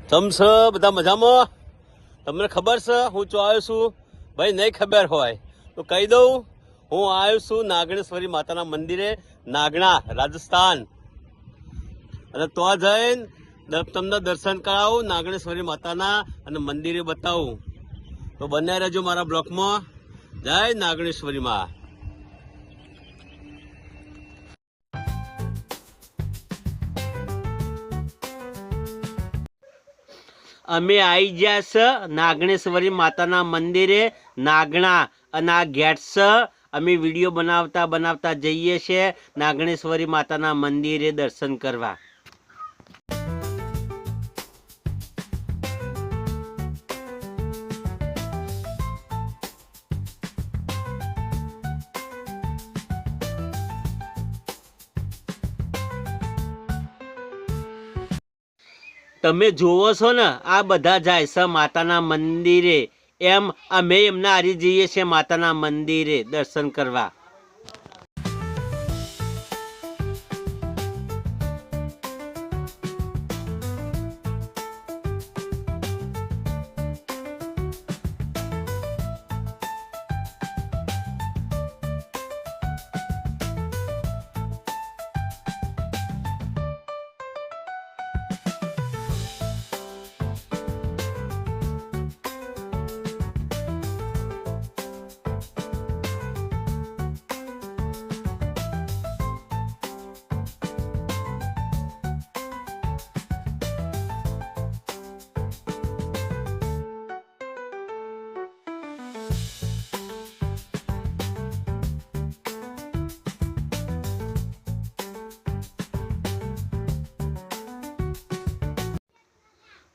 ચમસ બધા મજામાં? તમને ખબર છે હું ચો આવ્યો છું? ભાઈ નહીં ખબર હોય તો કહી દઉં, હું આવ્યો છું નાગણેશ્વરી માતાના મંદિરે, નાગણા, રાજસ્થાન. અને તો જઈને તમને દર્શન કરાવું નાગણેશ્વરી માતાના અને મંદિરે બતાવું. તો બને રહેજો મારા બ્લોકમાં. જય નાગણેશ્વરી માં. અમે આવી ગયા છે નાગણેશ્વરી માતાના મંદિરે, નાગણા. અને આ ગેટ છે. અમે વિડીયો બનાવતા જઈએ છીએ નાગણેશ્વરી માતાના મંદિરે દર્શન કરવા. તમે જોવો છો ને, આ બધા જાય છે માતાના મંદિરે. એમ અમે એમના હારી જઈએ છીએ માતાના મંદિરે દર્શન કરવા.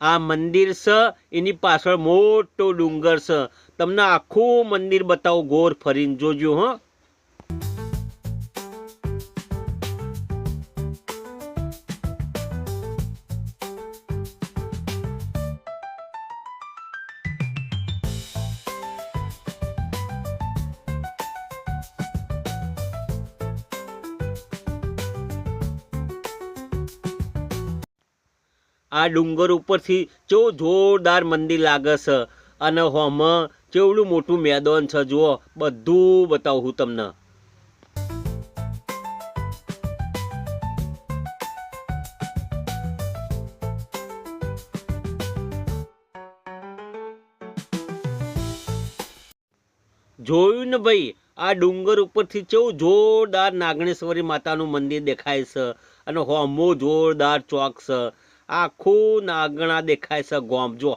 આ મંદિર છે, એની પાછળ મોટો ડુંગર છે. તમને આખું મંદિર બતાવું ગોર ફરીને, જોજો હો. આ ડુંગર ઉપરથી કેવું જોરદાર મંદિર લાગે છે. અને હોમાં કેવડું મોટું મેદાન છે, જુઓ. બધું બતાવું હું તમને. જોયું ને ભાઈ, આ ડુંગર ઉપરથી કેવું જોરદાર નાગણેશ્વરી માતાનું મંદિર દેખાય છે. અને હોમો જોરદાર ચોક છે. આખું નાગણા દેખાય છે ગોમ, જો.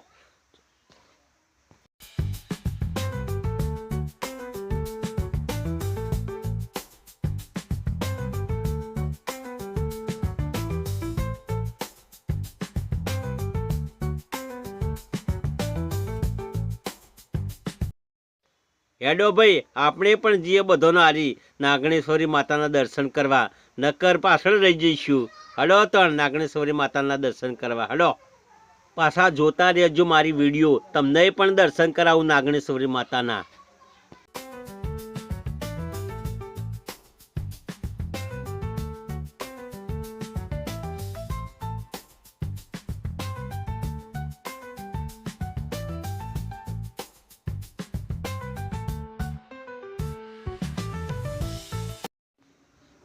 હેડો ભાઈ, આપણે પણ જઈએ બધાનો હારી નાગણેશ્વરી માતાના દર્શન કરવા. નકર પાછળ રહી જઈશું. હડો તણ નાગણેશ્વરી માતાના દર્શન કરવા. હડો પાછા જોતા રહેજો મારી વિડીયો. તમને પણ દર્શન કરાવું નાગણેશ્વરી માતાના.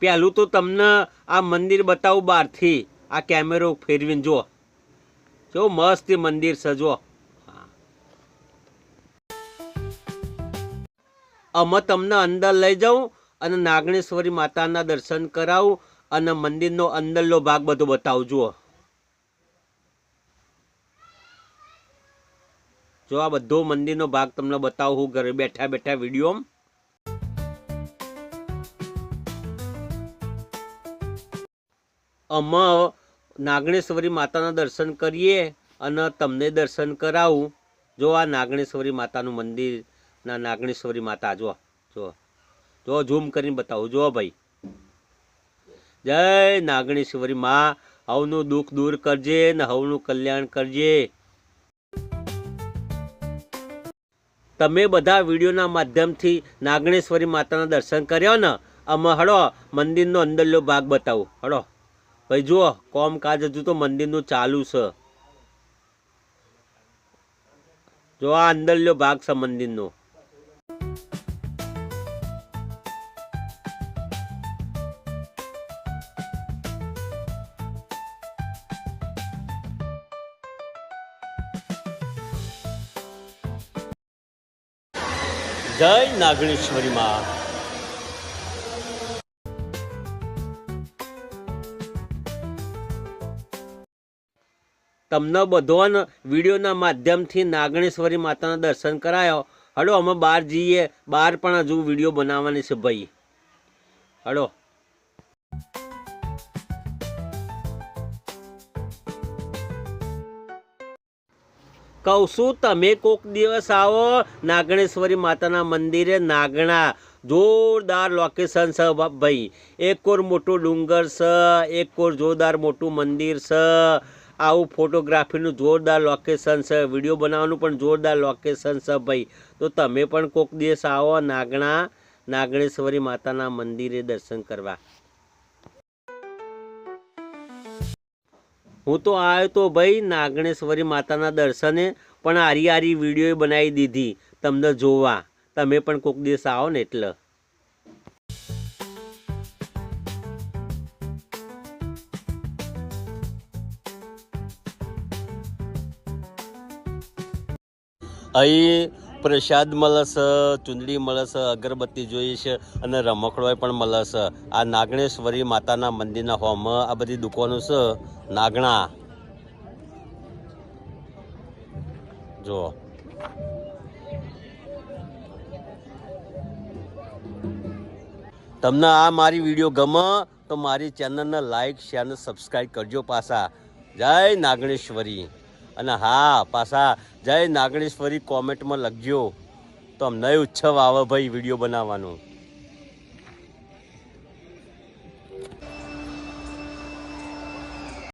પહેલું તો તમને આ મંદિર બતાવું બહારથી. આ કેમેરો ફેરવીને જુઓ, કેવું મસ્ત મંદિર છે, જુઓ. અમે તમને અંદર લઈ જાઉં અને નાગણેશ્વરી માતાના દર્શન કરાવું અને મંદિરનો અંદરનો ભાગ બધો બતાવું. જુઓ, જો આ બધો મંદિરનો ભાગ તમને બતાવું હું ઘરે બેઠા બેઠા વિડીયો. અમે નાગણેશ્વરી માતાના દર્શન કરીએ અને તમને દર્શન કરાવું. જો આ નાગણેશ્વરી માતાનું મંદિર, ના નાગણેશ્વરી માતા, જો જો જો ઝૂમ કરીને બતાવું. જો ભાઈ, જય નાગણેશ્વરી માં. હવનું દુઃખ દૂર કરજે ને હવનું કલ્યાણ કરજે. તમે બધા વિડીયોના માધ્યમથી નાગણેશ્વરી માતાના દર્શન કર્યો ને. અમે હળો મંદિરનો અંદરનો ભાગ બતાવું. હળો ભાઈ, જુઓ કોમકાજ હજુ તો મંદિરનું ચાલુ છે. જો આ અંદરનો ભાગ છે મંદિરનો. જય નાગણેશ્વરી માં. તમને બધોને વિડીયોના માધ્યમથી નાગણેશ્વરી માતાના દર્શન કરાયો. હલો અમે બહાર જઈએ, બહાર પણ હજુ વિડીયો બનાવવાની છે ભાઈ. હલો કહું છું તમે કોક દિવસ આવો નાગણેશ્વરી માતાના મંદિરે. નાગણા જોરદાર લોકેશન છે ભાઈ. એક કોર મોટું ડુંગર છે, એક કોર જોરદાર મોટું મંદિર છે. આવું ફોટોગ્રાફીનું જોરદાર લોકેશન છે, વિડીયો બનાવવાનું પણ જોરદાર લોકેશન છે ભાઈ. તો તમે પણ કોક દિવસ આવો નાગણેશ્વરી માતાના મંદિરે દર્શન કરવા. હું તો આવ્યો તો ભાઈ નાગણેશ્વરી માતાના દર્શને, પણ હારી વિડીયો બનાવી દીધી તમને જોવા. તમે પણ કોક દિવસ આવો ને એટલે. અહીં પ્રસાદ મળે છે, ચૂંદડી મળે છે, અગરબત્તી જોઈએ છે અને રમકડો પણ મળે છે. આ નાગણેશ્વરી માતાના મંદિરના હોમ આ બધી દુકાનો છે. નાગણા જો તમને આ મારી વિડીયો ગમે તો મારી ચેનલને લાઈક શેર અને સબસ્ક્રાઈબ કરજો પાછા. જય નાગણેશ્વરી. અને હા પાછા જય નાગણેશ્વરી કોમેન્ટમાં લખજો તો અમને ઉત્સવ આવે ભાઈ વિડીયો બનાવવાનું.